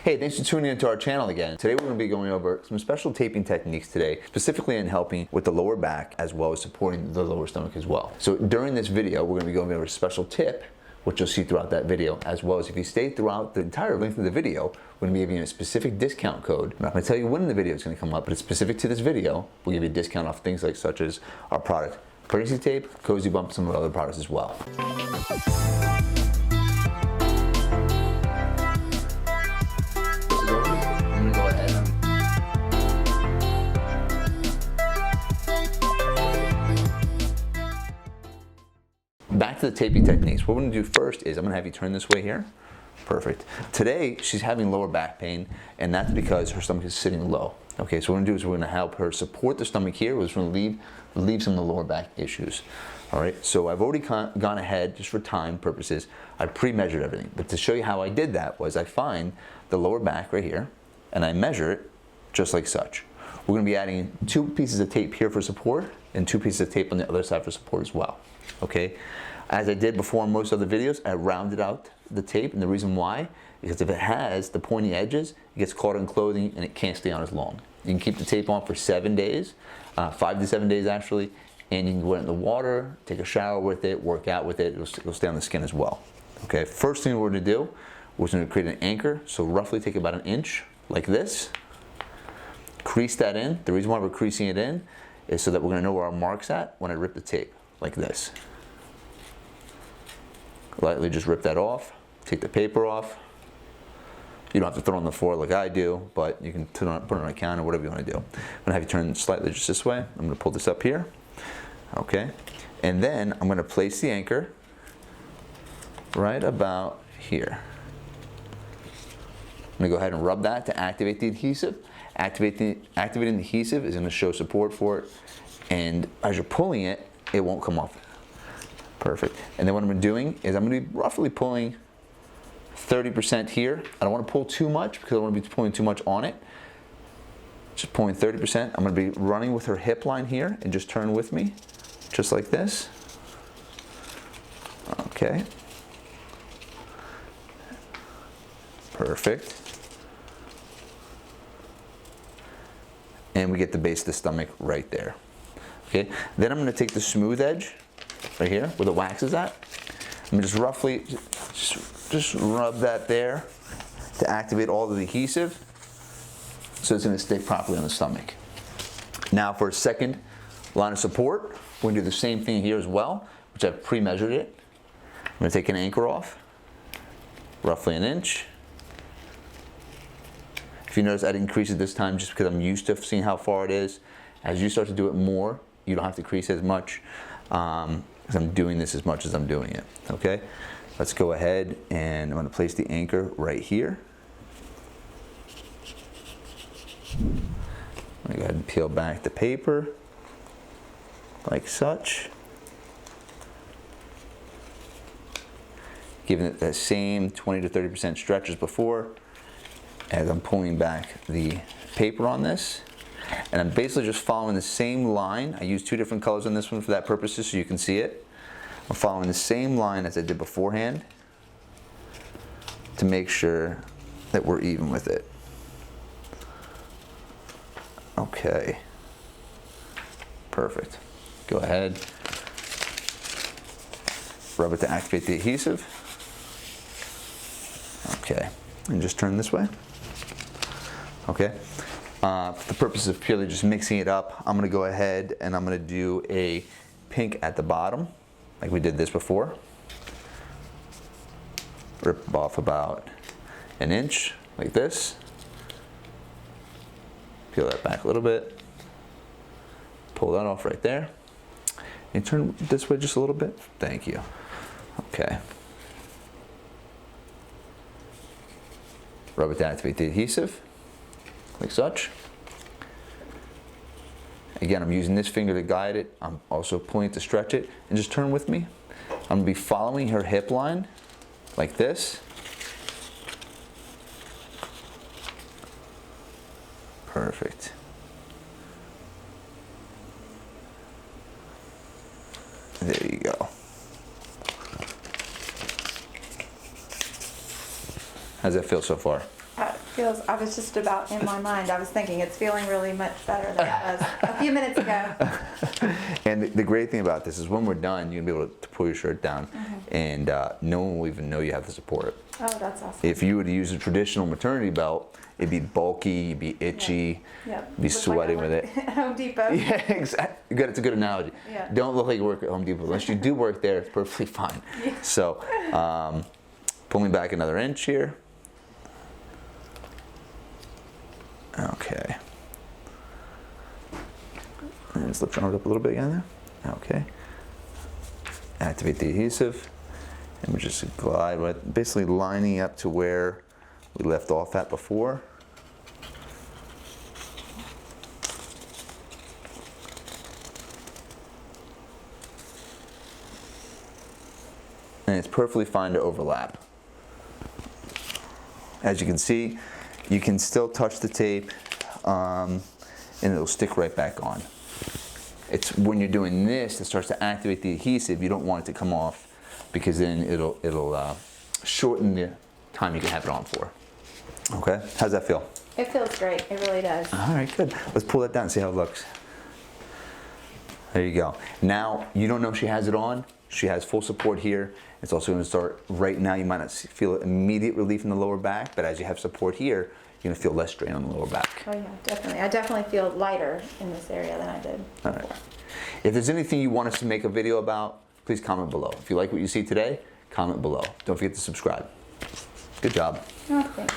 Hey, thanks for tuning into our channel again. Today we're going to be going over some special taping techniques today, specifically in helping with the lower back as well as supporting the lower stomach as well. So during this video, we're going to be going over a special tip, which you'll see throughout that video, as well as if you stay throughout the entire length of the video, we're going to be giving you a specific discount code. I'm not going to tell you when the video is going to come up, but it's specific to this video. We'll give you a discount off things like such as our product, pregnancy tape, cozy bump, some of our other products as well. Back to the taping techniques. What we're going to do first is I'm going to have you turn this way here. Perfect. Today she's having lower back pain, and that's because her stomach is sitting low. Okay, so what we're going to do is we're going to help her support the stomach here. We're just going to relieve some of the lower back issues. All right, so I've already gone ahead, just for time purposes, I pre-measured everything. But to show you how I did that was I find the lower back right here, and I measure it just like such. We're going to be adding 2 pieces of tape here for support and 2 pieces of tape on the other side for support as well. Okay, as I did before in most other videos, I rounded out the tape, and the reason why is because if it has the pointy edges, it gets caught in clothing and it can't stay on as long. You can keep the tape on for 7 days, 5 to 7 days actually, and you can go in the water, take a shower with it, work out with it. It'll stay on the skin as well. Okay, first thing we're going to do, we're going to create an anchor. So roughly take about 1 inch like this. Crease that in. The reason why we're creasing it in is so that we're going to know where our mark's at when I rip the tape, like this. Lightly just rip that off, take the paper off. You don't have to throw it on the floor like I do, but you can put it on a counter, whatever you want to do. I'm going to have you turn slightly just this way. I'm going to pull this up here. Okay, and then I'm going to place the anchor right about here. I'm going to go ahead and rub that to activate the adhesive. Activating the adhesive is going to show support for it, and as you're pulling it, it won't come off. Perfect. And then what I'm doing is I'm going to be roughly pulling 30% here. I don't want to pull too much because I don't want to be pulling too much on it. Just pulling 30%. I'm going to be running with her hip line here, and just turn with me, just like this. Okay. Perfect. And we get the base of the stomach right there. Okay. Then I'm going to take the smooth edge right here where the wax is at. I'm just roughly just rub that there to activate all the adhesive so it's going to stick properly on the stomach. Now for a second line of support, we're going to do the same thing here as well, which I've pre-measured it. I'm going to take an anchor off, roughly 1 inch. If you notice, I didn't crease it this time just because I'm used to seeing how far it is. As you start to do it more, you don't have to crease as much. Because I'm doing this as much as I'm doing it. Okay, let's go ahead and I'm going to place the anchor right here. I'm going to go ahead and peel back the paper like such, giving it that same 20 to 30% stretch as before as I'm pulling back the paper on this. And I'm basically just following the same line. I use 2 different colors on this one for that purpose, so you can see it. I'm following the same line as I did beforehand to make sure that we're even with it. Okay. Perfect. Go ahead. Rub it to activate the adhesive. Okay. And just turn this way. Okay. For the purpose of purely just mixing it up, I'm going to go ahead and I'm going to do a pink at the bottom, like we did this before. Rip off about 1 inch, like this. Peel that back a little bit. Pull that off right there. And turn this way just a little bit. Thank you. Okay. Rub it to activate the adhesive, like such. Again, I'm using this finger to guide it. I'm also pulling it to stretch it. And just turn with me. I'm going to be following her hip line like this. Perfect. There you go. How's that feel so far? I was just about in my mind, I was thinking it's feeling really much better than it was a few minutes ago. And the great thing about this is when we're done, you're going to be able to pull your shirt down and no one will even know you have the support. Oh, that's awesome. If you were to use a traditional maternity belt, it'd be bulky, you'd be itchy, be sweating with it. Home Depot. Yeah, exactly. Good. It's a good analogy. Yeah. Don't look like you work at Home Depot. Unless you do work there, it's perfectly fine. Yeah. So, pulling back another inch here. Okay. And just lift your arms up a little bit again there. Okay. Activate the adhesive. And we just glide with, basically lining up to where we left off at before. And it's perfectly fine to overlap. As you can see, you can still touch the tape and it'll stick right back on. It's when you're doing this, it starts to activate the adhesive. You don't want it to come off because then it'll shorten the time you can have it on for. Okay, how's that feel? It feels great, it really does. All right, good. Let's pull that down and see how it looks. There you go. Now, you don't know she has it on. She has full support here. It's also going to start right now. You might not feel immediate relief in the lower back, but as you have support here, you're going to feel less strain on the lower back. Oh yeah, definitely. I definitely feel lighter in this area than I did before. All right. If there's anything you want us to make a video about, please comment below. If you like what you see today, comment below. Don't forget to subscribe. Good job. Oh, thanks.